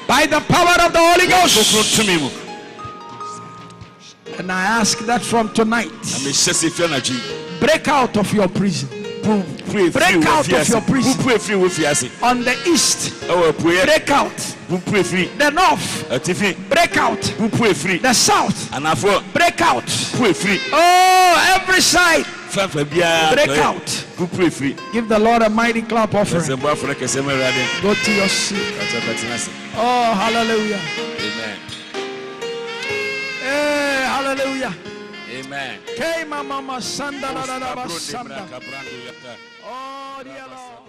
by the power of the Holy Ghost. And I ask that from tonight, break out of your prison. Break out of your prison. On the east, break out. The north, break out. The south, break out. Oh, every side, break out. Give the Lord a mighty clap offering. Go to your seat. Oh, hallelujah. Amen. Hey, hallelujah. Amen. Hey, mama, sanda. Oh, dear Lord.